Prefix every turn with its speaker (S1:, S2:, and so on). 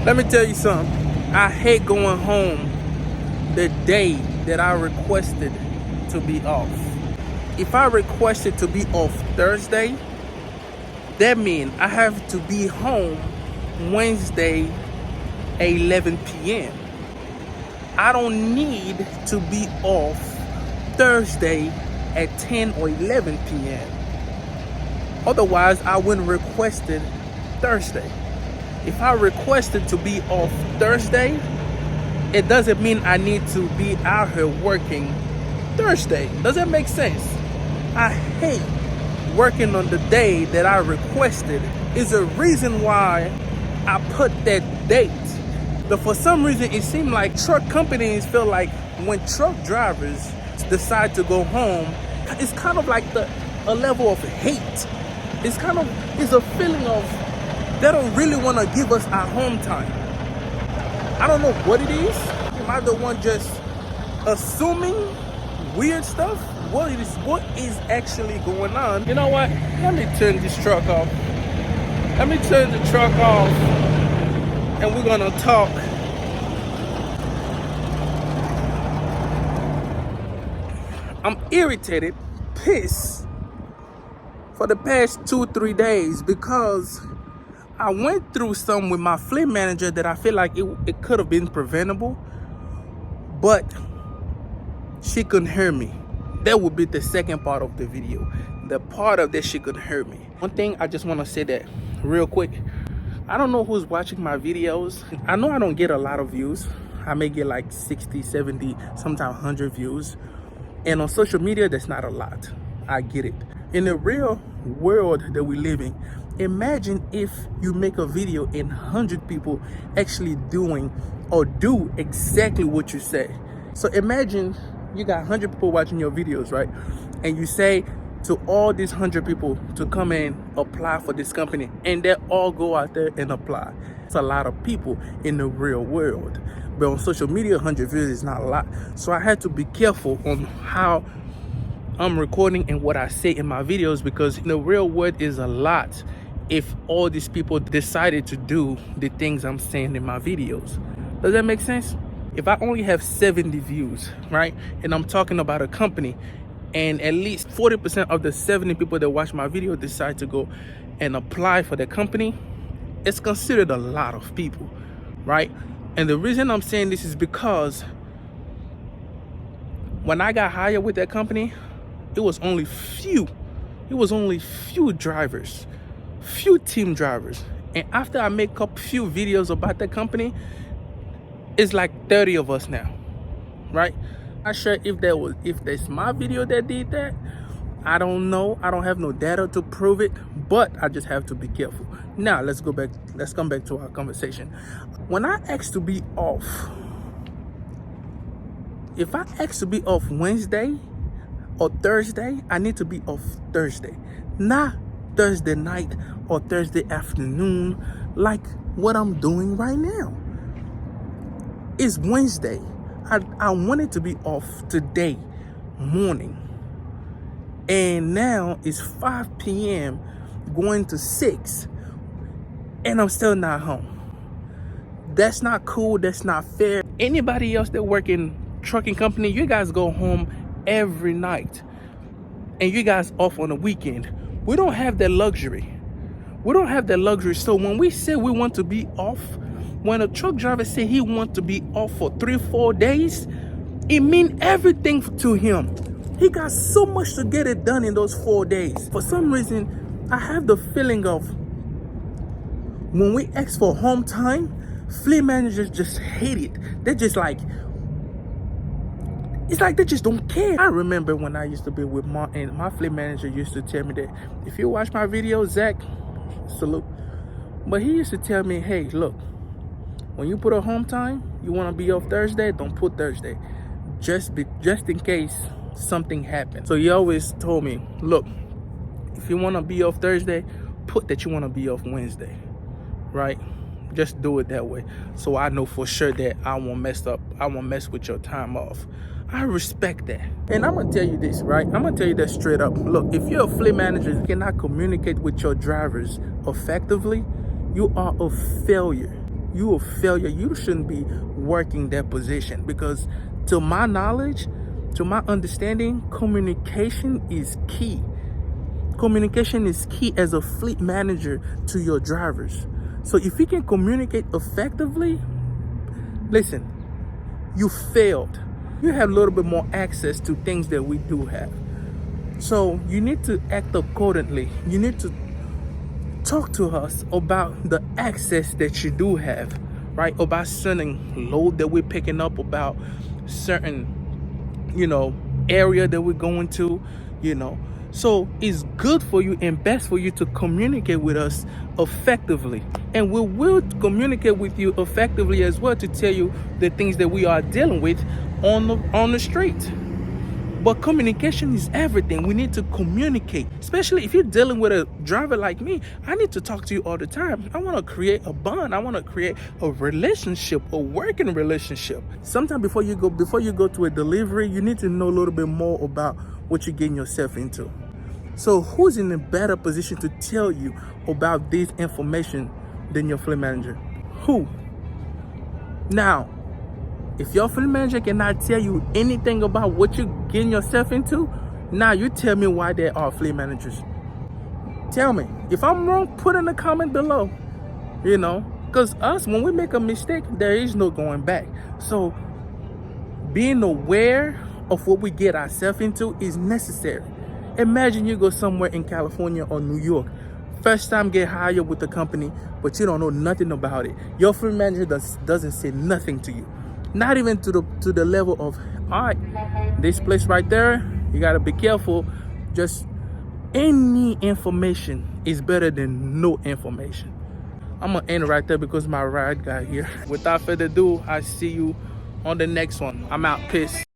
S1: Let me tell you something. I hate going home the day that I requested to be off. If I requested to be off Thursday, that means I have to be home Wednesday at 11 p.m. I don't need to be off Thursday at 10 or 11 p.m. Otherwise, I wouldn't requested Thursday. If I requested to be off Thursday, it doesn't mean I need to be out here working Thursday. Does that make sense? I hate working on the day that I requested. Is a reason why I put that date. But for some reason, it seems like truck companies feel like when truck drivers decide to go home, it's kind of like a level of hate. It's a feeling of they don't really want to give us our home time. I don't know what it is. Am I the one just assuming weird stuff? What is actually going on? You know what? Let me turn this truck off. Let me turn the truck off and we're gonna talk. I'm irritated, pissed for the past 2-3 days because I went through some with my fleet manager that I feel like it could have been preventable, but she couldn't hear me. That would be the second part of the video. The part of that she couldn't hear me. One thing I just want to say that real quick. I don't know who's watching my videos. I know I don't get a lot of views. I may get like 60, 70, sometimes 100 views. And on social media, that's not a lot. I get it. In the real world that we live in, imagine if you make a video and 100 people actually doing or do exactly what you say. So imagine you got 100 people watching your videos, right? And you say to all these 100 people to come and apply for this company, and they all go out there and apply. It's a lot of people in the real world. But on social media, 100 views is not a lot. So I had to be careful on how I'm recording and what I say in my videos, because the real world is a lot if all these people decided to do the things I'm saying in my videos. Does that make sense? If I only have 70 views, right, and I'm talking about a company, and at least 40% of the 70 people that watch my video decide to go and apply for the company, it's considered a lot of people, right? And the reason I'm saying this is because when I got hired with that company, it was only few drivers, few team drivers. And after I make a few videos about the company, it's like 30 of us now, right? I'm not sure if that's my video that did that. I don't know. I don't have no data to prove it, but I just have to be careful. Now let's come back to our conversation. When I asked to be off, if I asked to be off Wednesday or Thursday, I need to be off Thursday, not Thursday night or Thursday afternoon like what I'm doing right now. It's Wednesday. I wanted to be off today morning, and now it's 5 p.m. going to 6, and I'm still not home. That's not cool. That's not fair. Anybody else that work in trucking company, you guys go home every night, and you guys off on the weekend. We don't have that luxury. So when we say we want to be off, when a truck driver say he wants to be off for 3-4 days, it means everything to him. He got so much to get it done in those 4 days. For some reason, I have the feeling of when we ask for home time, fleet managers just hate it. They're just like, it's like they just don't care. I remember when I used to be with my fleet manager used to tell me that if you watch my videos, Zach, salute. But he used to tell me, hey, look, when you put a home time, you want to be off Thursday, don't put Thursday. Just in case something happens. So he always told me, look, if you want to be off Thursday, put that you want to be off Wednesday, right? Just do it that way. So I know for sure that I won't mess with your time off. I respect that. And I'm going to tell you this, right? I'm going to tell you that straight up. Look, if you're a fleet manager, you cannot communicate with your drivers effectively, you are a failure. you a failure. You shouldn't be working that position, because to my knowledge, to my understanding, communication is key. Communication is key as a fleet manager to your drivers. So if you can communicate effectively, listen, you failed. You have a little bit more access to things that we do have. So you need to act accordingly. You need to talk to us about the access that you do have, right? About certain load that we're picking up, about certain, area that we're going to, So it's good for you and best for you to communicate with us effectively. And we will communicate with you effectively as well to tell you the things that we are dealing with on the street. But communication is everything. We need to communicate, especially if you're dealing with a driver like me. I need to talk to you all the time. I want to create a bond. I want to create a relationship, a working relationship. Sometimes before you go to a delivery, you need to know a little bit more about what you're getting yourself into. So who's in a better position to tell you about this information than your fleet manager? Who? Now, if your fleet manager cannot tell you anything about what you're getting yourself into, now you tell me why there are fleet managers. Tell me. If I'm wrong, put in a comment below. Because when we make a mistake, there is no going back. So being aware of what we get ourselves into is necessary. Imagine you go somewhere in California or New York, first time get hired with the company, but you don't know nothing about it. Your fleet manager doesn't say nothing to you. Not even to the level of, all right, this place right there, you got to be careful. Just any information is better than no information. I'm going to end right there because my ride got here. Without further ado, I see you on the next one. I'm out. Peace.